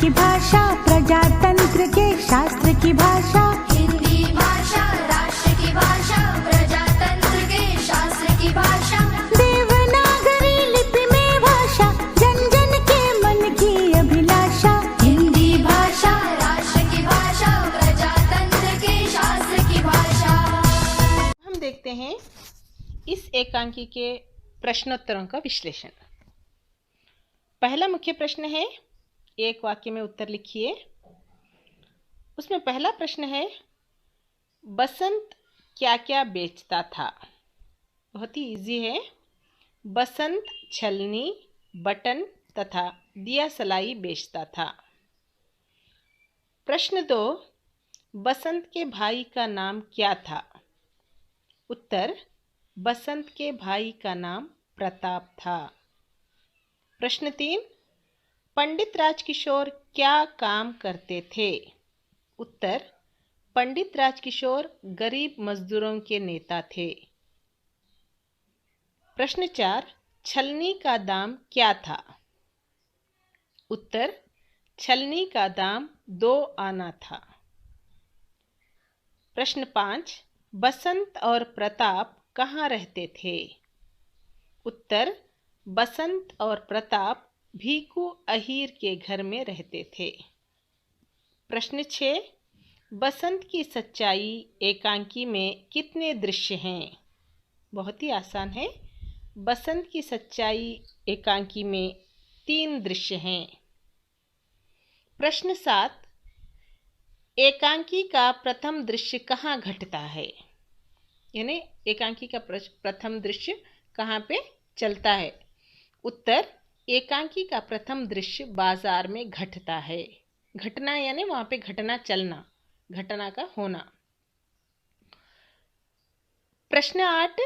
की भाषा, प्रजातंत्र के शास्त्र की भाषा। हिंदी भाषा राष्ट्र की भाषा, प्रजातंत्र के शास्त्र की भाषा। देवनागरी लिपि में भाषा, जन जन के मन की अभिलाषा। हिंदी भाषा राष्ट्र की भाषा, प्रजातंत्र के शास्त्र की भाषा। हम देखते हैं इस एकांकी के प्रश्नोत्तरों का विश्लेषण। पहला मुख्य प्रश्न है, एक वाक्य में उत्तर लिखिए। उसमें पहला प्रश्न है, बसंत क्या क्या बेचता था। बहुत ही इजी है। बसंत छलनी, बटन तथा दिया सलाई बेचता था। प्रश्न 2, बसंत के भाई का नाम क्या था। उत्तर, बसंत के भाई का नाम प्रताप था। प्रश्न 3, पंडित राजकिशोर क्या काम करते थे। उत्तर, पंडित राजकिशोर गरीब मजदूरों के नेता थे। प्रश्न 4, छलनी का दाम क्या था। उत्तर, छलनी का दाम 2 आना था। प्रश्न 5, बसंत और प्रताप कहाँ रहते थे। उत्तर, बसंत और प्रताप भीखू अहीर के घर में रहते थे। प्रश्न 6, बसंत की सच्चाई एकांकी में कितने दृश्य हैं। बहुत ही आसान है। बसंत की सच्चाई एकांकी में 3 दृश्य हैं। प्रश्न 7, एकांकी का प्रथम दृश्य कहाँ घटता है। यानी एकांकी का प्रथम दृश्य कहाँ पे चलता है। उत्तर, एकांकी का प्रथम दृश्य बाजार में घटता है। घटना यानी वहां पे घटना चलना, घटना का होना। प्रश्न 8,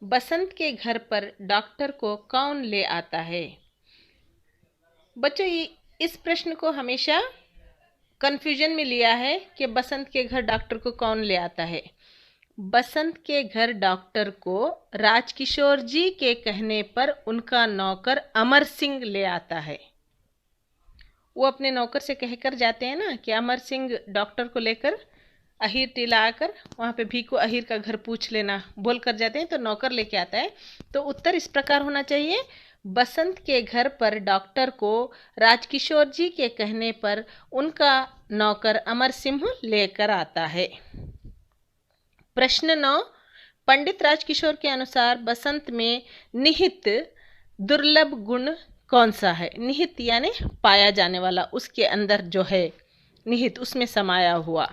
बसंत के घर पर डॉक्टर को कौन ले आता है। बच्चों, इस प्रश्न को हमेशा कंफ्यूजन में लिया है कि बसंत के घर डॉक्टर को कौन ले आता है। बसंत के घर डॉक्टर को राजकिशोर जी के कहने पर उनका नौकर अमर सिंह ले आता है। वो अपने नौकर से कहकर जाते हैं ना कि अमर सिंह डॉक्टर को लेकर अहीर टीला आकर वहाँ पे भीखू अहीर का घर पूछ लेना बोल कर जाते हैं, तो नौकर लेके आता है। तो उत्तर इस प्रकार होना चाहिए, बसंत के घर पर डॉक्टर को राजकिशोर जी के कहने पर उनका नौकर अमर सिंह लेकर आता है। प्रश्न 9, पंडित राजकिशोर के अनुसार बसंत में निहित दुर्लभ गुण कौन सा है। निहित यानी पाया जाने वाला, उसके अंदर जो है निहित, उसमें समाया हुआ।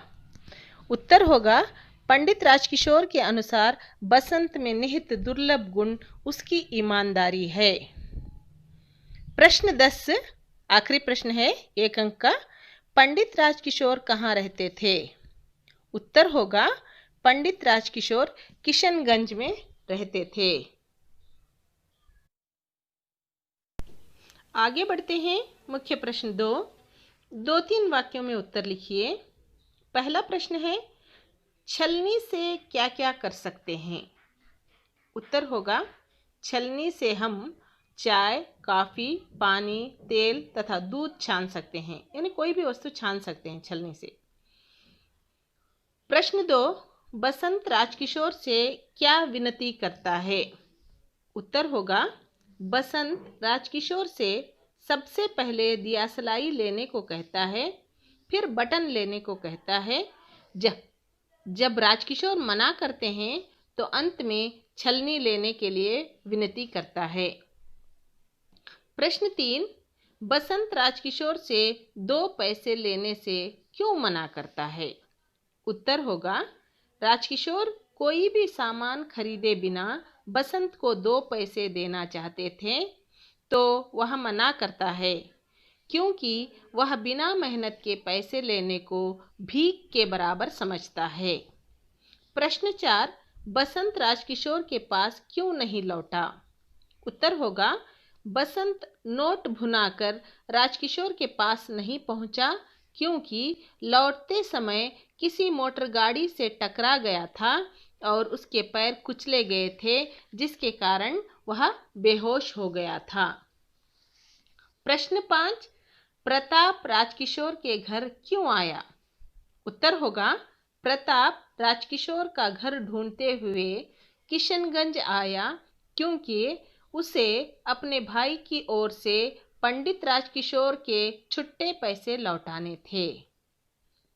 उत्तर होगा, पंडित राजकिशोर के अनुसार बसंत में निहित दुर्लभ गुण उसकी ईमानदारी है। प्रश्न 10, आखिरी प्रश्न है 1 अंक का, पंडित राजकिशोर कहाँ रहते थे। उत्तर होगा, पंडित राजकिशोर किशनगंज में रहते थे। आगे बढ़ते हैं। मुख्य प्रश्न 2, 2-3 वाक्यों में उत्तर लिखिए। पहला प्रश्न है, छलनी से क्या क्या कर सकते हैं। उत्तर होगा, छलनी से हम चाय, कॉफी, पानी, तेल तथा दूध छान सकते हैं। यानी कोई भी वस्तु छान सकते हैं छलनी से। प्रश्न 2, बसंत राजकिशोर से क्या विनती करता है। उत्तर होगा, बसंत राजकिशोर से सबसे पहले दियासलाई लेने को कहता है, फिर बटन लेने को कहता है। जब राजकिशोर मना करते हैं तो अंत में छलनी लेने के लिए विनती करता है। प्रश्न 3, बसंत राजकिशोर से 2 पैसे लेने से क्यों मना करता है। उत्तर होगा, राजकिशोर कोई भी सामान खरीदे बिना बसंत को 2 पैसे देना चाहते थे, तो वह मना करता है क्योंकि वह बिना मेहनत के पैसे लेने को भीख के बराबर समझता है। प्रश्न 4, बसंत राजकिशोर के पास क्यों नहीं लौटा। उत्तर होगा, बसंत नोट भुनाकर राजकिशोर के पास नहीं पहुंचा क्योंकि लौटते समय किसी मोटर गाड़ी से टकरा गया था और उसके पैर कुचले गए थे, जिसके कारण वह बेहोश हो गया था। प्रश्न 5, प्रताप राजकिशोर के घर क्यों आया? उत्तर होगा, प्रताप राजकिशोर का घर ढूंढते हुए किशनगंज आया क्योंकि उसे अपने भाई की ओर से पंडित राजकिशोर के छुट्टे पैसे लौटाने थे।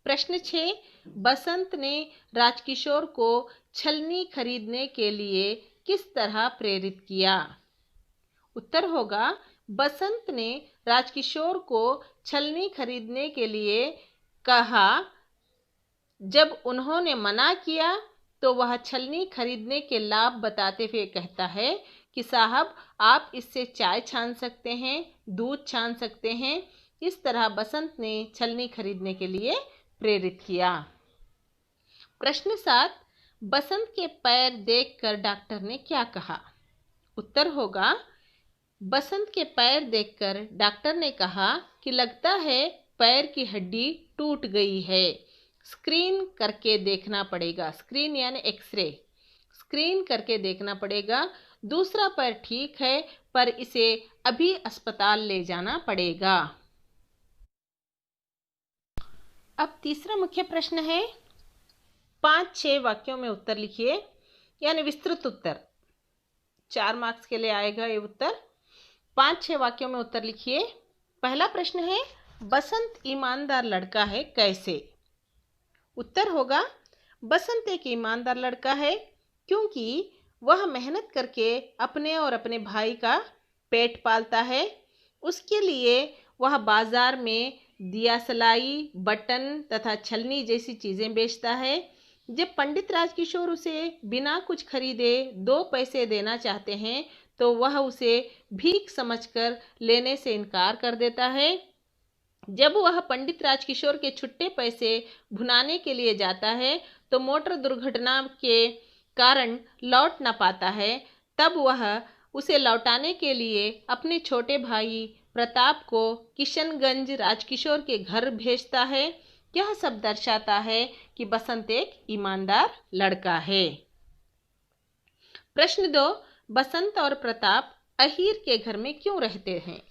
प्रश्न 6, बसंत ने राजकिशोर को छलनी खरीदने के लिए किस तरह प्रेरित किया? उत्तर होगा, बसंत ने राजकिशोर को छलनी खरीदने के लिए कहा। जब उन्होंने मना किया तो वह छलनी खरीदने के लाभ बताते हुए कहता है कि साहब, आप इससे चाय छान सकते हैं, दूध छान सकते हैं। इस तरह बसंत ने छलनी खरीदने के लिए प्रेरित किया। प्रश्न 7, बसंत के पैर देखकर डॉक्टर ने क्या कहा? उत्तर होगा, बसंत के पैर देखकर डॉक्टर ने कहा कि लगता है पैर की हड्डी टूट गई है, स्क्रीन करके देखना पड़ेगा। स्क्रीन यानी एक्सरे, स्क्रीन करके देखना पड़ेगा। दूसरा पैर ठीक है पर इसे अभी अस्पताल ले जाना पड़ेगा। अब तीसरा मुख्य प्रश्न है, 5-6 वाक्यों में उत्तर लिखिए, यानी विस्तृत उत्तर। 4 मार्क्स के लिए आएगा ये उत्तर। 5-6 वाक्यों में उत्तर लिखिए। पहला प्रश्न है, बसंत ईमानदार लड़का है, कैसे? उत्तर होगा, बसंत एक ईमानदार लड़का है क्योंकि वह मेहनत करके अपने और अपने भाई का पेट पालता है। उसके लिए वह बाजार में दियासलाई, बटन तथा छलनी जैसी चीज़ें बेचता है। जब पंडित राजकिशोर उसे बिना कुछ खरीदे 2 पैसे देना चाहते हैं तो वह उसे भीख समझकर लेने से इनकार कर देता है। जब वह पंडित राजकिशोर के छुट्टे पैसे भुनाने के लिए जाता है तो मोटर दुर्घटना के कारण लौट न पाता है। तब वह उसे लौटाने के लिए अपने छोटे भाई प्रताप को किशनगंज राजकिशोर के घर भेजता है। यह सब दर्शाता है कि बसंत एक ईमानदार लड़का है। प्रश्न 2, बसंत और प्रताप अहीर के घर में क्यों रहते हैं?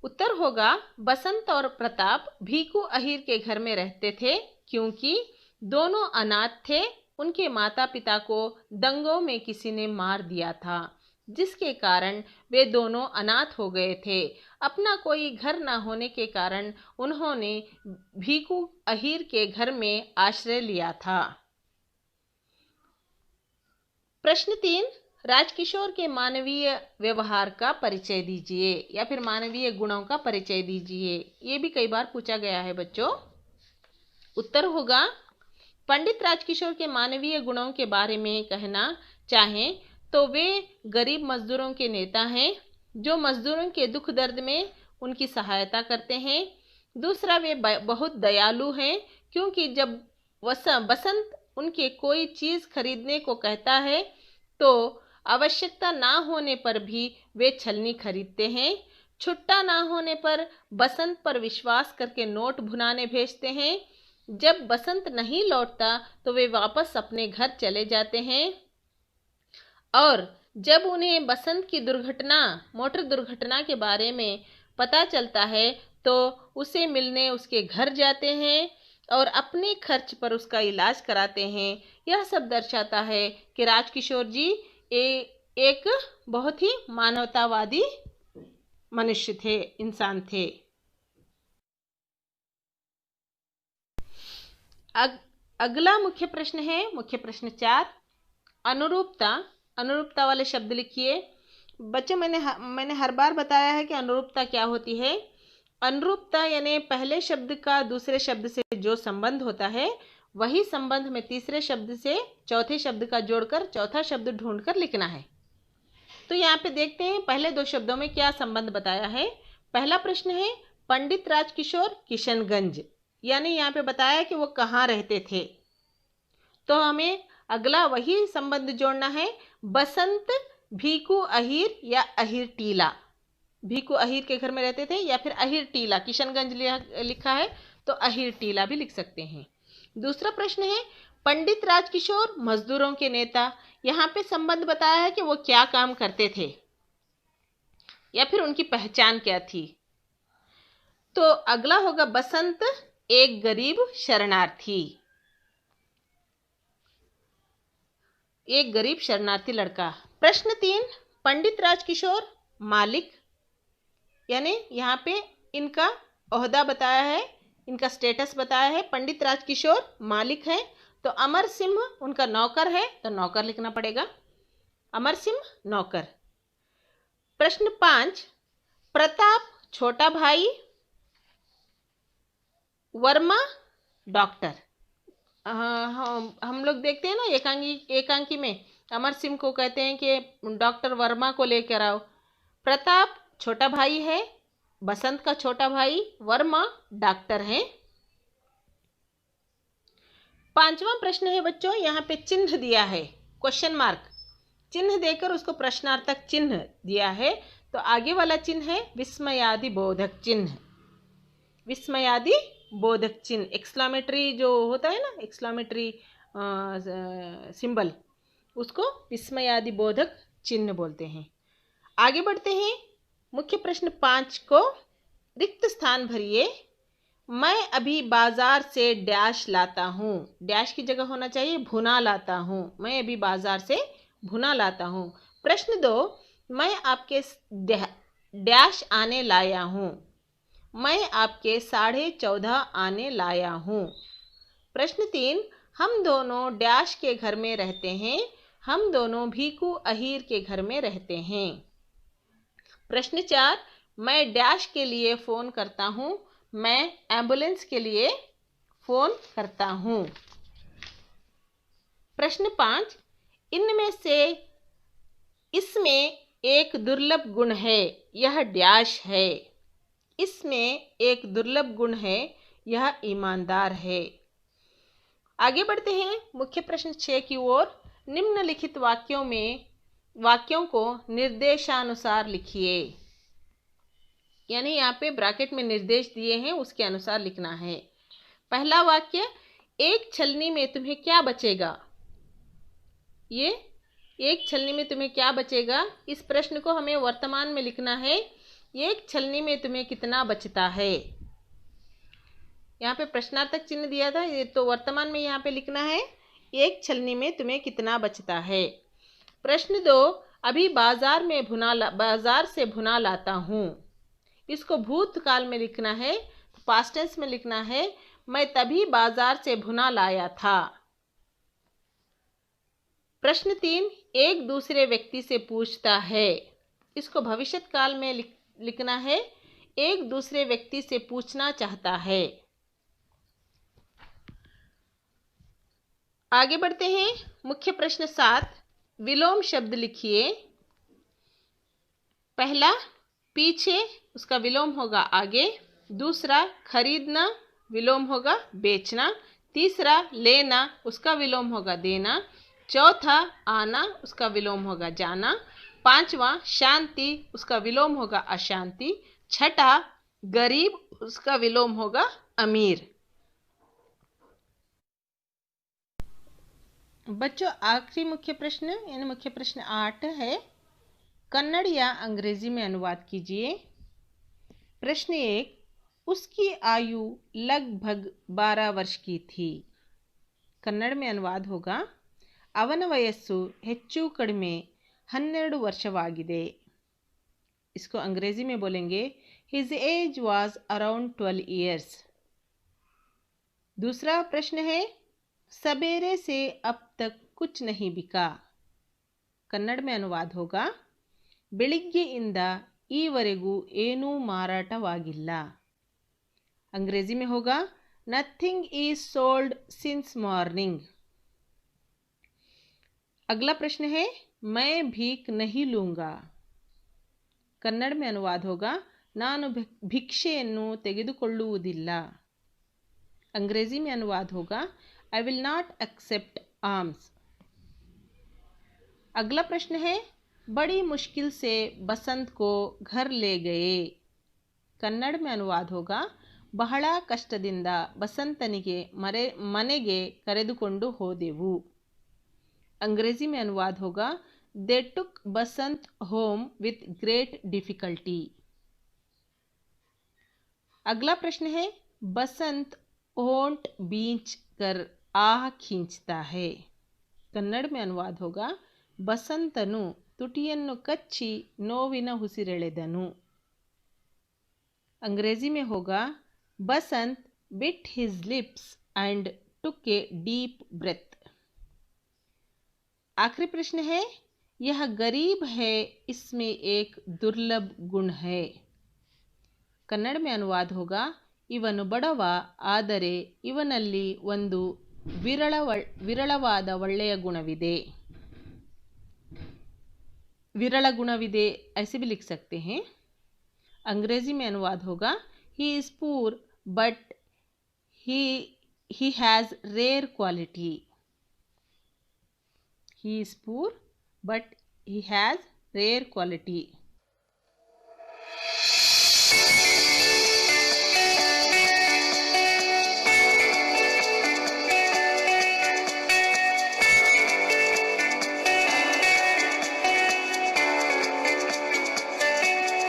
उत्तर होगा, बसंत और प्रताप भीखू अहीर के घर में रहते थे क्योंकि दोनों अनाथ थे। उनके माता पिता को दंगों में किसी ने मार दिया था, जिसके कारण वे दोनों अनाथ हो गए थे। अपना कोई घर न होने के कारण उन्होंने भीखू अहीर के घर में आश्रय लिया था। प्रश्न 3, राजकिशोर के मानवीय व्यवहार का परिचय दीजिए या फिर मानवीय गुणों का परिचय दीजिए। ये भी कई बार पूछा गया है बच्चों। उत्तर होगा, पंडित राजकिशोर के मानवीय गुणों के बारे में कहना चाहें तो वे गरीब मजदूरों के नेता हैं जो मजदूरों के दुख दर्द में उनकी सहायता करते हैं। दूसरा, वे बहुत दयालु हैं क्योंकि जब बसंत उनके कोई चीज़ खरीदने को कहता है तो आवश्यकता ना होने पर भी वे छलनी खरीदते हैं। छुट्टा ना होने पर बसंत पर विश्वास करके नोट भुनाने भेजते हैं। जब बसंत नहीं लौटता तो वे वापस अपने घर चले जाते हैं और जब उन्हें बसंत की दुर्घटना, मोटर दुर्घटना के बारे में पता चलता है तो उसे मिलने उसके घर जाते हैं और अपने खर्च पर उसका इलाज कराते हैं। यह सब दर्शाता है कि राजकिशोर जी एक बहुत ही मानवतावादी मनुष्य थे, इंसान थे। अगला मुख्य प्रश्न है, मुख्य प्रश्न 4, अनुरूपता। अनुरूपता वाले शब्द लिखिए। बच्चों, मैंने हर बार बताया है कि अनुरूपता क्या होती है। अनुरूपता यानी पहले शब्द का दूसरे शब्द से जो संबंध होता है वही संबंध में तीसरे शब्द से चौथे शब्द का जोड़कर चौथा शब्द ढूंढकर लिखना है। तो यहाँ पे देखते हैं पहले 2 शब्दों में क्या संबंध बताया है। पहला प्रश्न है, पंडित राजकिशोर किशनगंज, यानी यहाँ पे बताया कि वो कहाँ रहते थे। तो हमें अगला वही संबंध जोड़ना है, बसंत भीखू अहीर या अहीर टीला। भीखू अहीर के घर में रहते थे या फिर अहीर टीला, किशनगंज लिखा है तो अहीर टीला भी लिख सकते हैं। दूसरा प्रश्न है, पंडित राजकिशोर मजदूरों के नेता। यहाँ पे संबंध बताया है कि वो क्या काम करते थे या फिर उनकी पहचान क्या थी। तो अगला होगा बसंत एक गरीब शरणार्थी। एक गरीब शरणार्थी लड़का। प्रश्न 3, पंडित राजकिशोर मालिक, यानी यहाँ पे इनका ओहदा बताया है, इनका स्टेटस बताया है। पंडित राजकिशोर मालिक है, तो अमर सिंह उनका नौकर है, तो नौकर लिखना पड़ेगा, अमर सिंह नौकर। प्रश्न 5, प्रताप छोटा भाई, वर्मा डॉक्टर। हम लोग देखते हैं ना एकांकी में अमर सिंह को कहते हैं कि डॉक्टर वर्मा को लेकर आओ। प्रताप छोटा भाई है, बसंत का छोटा भाई, वर्मा डॉक्टर है। 5वां प्रश्न है बच्चों, यहाँ पे चिन्ह दिया है, क्वेश्चन मार्क चिन्ह देकर उसको प्रश्नार्थक चिन्ह दिया है। तो आगे वाला चिन्ह है विस्मयादि बोधक चिन्ह। विस्मयादि बोधक चिन्ह, एक्सक्लामेटरी जो होता है ना, एक्सक्लामेटरी सिंबल, उसको विस्मयादि बोधक चिन्ह बोलते हैं। आगे बढ़ते हैं, मुख्य प्रश्न 5 को, रिक्त स्थान भरिए। मैं अभी बाजार से डैश लाता हूँ, डैश की जगह होना चाहिए भुना लाता हूँ, मैं अभी बाजार से भुना लाता हूँ। प्रश्न 2, मैं आपके डैश आने लाया हूँ, मैं आपके 14:30 आने लाया हूँ। प्रश्न 3, हम दोनों डैश के घर में रहते हैं, हम दोनों भीकू अहीर के घर में रहते हैं। प्रश्न 4, मैं डैश के लिए फ़ोन करता हूँ, मैं एम्बुलेंस के लिए फ़ोन करता हूँ। प्रश्न 5, इनमें से इसमें एक दुर्लभ गुण है, यह डैश है। इसमें एक दुर्लभ गुण है, यह ईमानदार है। आगे बढ़ते हैं मुख्य प्रश्न 6 की ओर। निम्नलिखित वाक्यों को निर्देशानुसार लिखिए, यानी यहाँ पे ब्रैकेट में निर्देश दिए हैं, उसके अनुसार लिखना है। पहला वाक्य, एक छलनी में तुम्हें क्या बचेगा। ये एक छलनी में तुम्हें क्या बचेगा, इस प्रश्न को हमें वर्तमान में लिखना है। एक छलनी में तुम्हें कितना बचता है। यहाँ पे प्रश्नार्थक चिन्ह दिया था, ये तो वर्तमान में यहाँ पे लिखना है, एक छलनी में तुम्हें कितना बचता है। प्रश्न 2, अभी बाजार से भुना लाता हूँ, इसको भूतकाल में लिखना है, पास्ट टेंस में लिखना है, मैं तभी बाजार से भुना लाया था। प्रश्न 3, एक दूसरे व्यक्ति से पूछता है, इसको भविष्यत काल में लिखना है, एक दूसरे व्यक्ति से पूछना चाहता है। आगे बढ़ते हैं, मुख्य प्रश्न 7, विलोम शब्द लिखिए। पहला पीछे, उसका विलोम होगा आगे। दूसरा खरीदना, विलोम होगा बेचना। तीसरा लेना, उसका विलोम होगा देना। चौथा आना, उसका विलोम होगा जाना। 5वां शांति, उसका विलोम होगा अशांति। 6ठा गरीब, उसका विलोम होगा अमीर। बच्चों आखिरी मुख्य प्रश्न यानी मुख्य प्रश्न 8 है, कन्नड़ या अंग्रेजी में अनुवाद कीजिए। प्रश्न 1, उसकी आयु लगभग 12 वर्ष की थी। कन्नड़ में अनुवाद होगा, ಅವನ ವಯಸ್ಸು ಹೆಚ್ಚು ಕಡಿಮೆ 12 ವರ್ಷವಾಗಿದೆ। इसको अंग्रेजी में बोलेंगे, his age was around 12 years। दूसरा प्रश्न है, सवेरे से अब तक कुछ नहीं बिका। कन्नड़ में अनुवाद होगा, ಬೆಳಿಗ್ಗೆಯಿಂದ ಈವರೆಗೂ ಏನೂ ಮಾರಾಟವಾಗಿಲ್ಲ। अंग्रेजी में होगा, nothing is sold since morning. अगला प्रश्न है, मैं भीख नहीं लूंगा। कन्नड़ में अनुवाद होगा, ನಾನು ಭಿಕ್ಷೆಯನ್ನು ತೆಗೆದುಕೊಳ್ಳುವುದಿಲ್ಲ। अंग्रेजी में अनुवाद होगा, I will not accept arms. अगला प्रश्न है, बड़ी मुश्किल से बसंत को घर ले गए। कन्नड़ में अनुवाद होगा, ಬಹಳ ಕಷ್ಟದಿಂದ ಬಸಂತನಿಗೆ ಮನೆಗೆ ಕರೆದುಕೊಂಡು ಹೋದೆವು। अंग्रेजी में अनुवाद होगा, दे टुक बसंत होम विथ ग्रेट डिफिकल्टी। अगला प्रश्न है, बसंत ओंठ बींच कर आह खींचता है। कन्नड़ में अनुवाद होगा, बसंतनु ತುಟಿಯನ್ನು ಕಚ್ಚಿ ನೋವಿನ ಉಸಿರೆಳೆದನು। अंग्रेजी में होगा, बसंत bit his lips and took a deep breath। आखिरी प्रश्न है, यह गरीब है, इसमें एक दुर्लभ गुण है। कन्नड़ में अनुवाद होगा, ಇವನು ಬಡವ, ಆದರೆ ಇವನಲ್ಲಿ ಒಂದು ವಿರಳವಾದ ಒಳ್ಳೆಯ ಗುಣವಿದೆ। विरला गुणविदे ऐसे भी लिख सकते हैं। अंग्रेजी में अनुवाद होगा, he is poor but he has rare quality. He is poor but he has rare quality.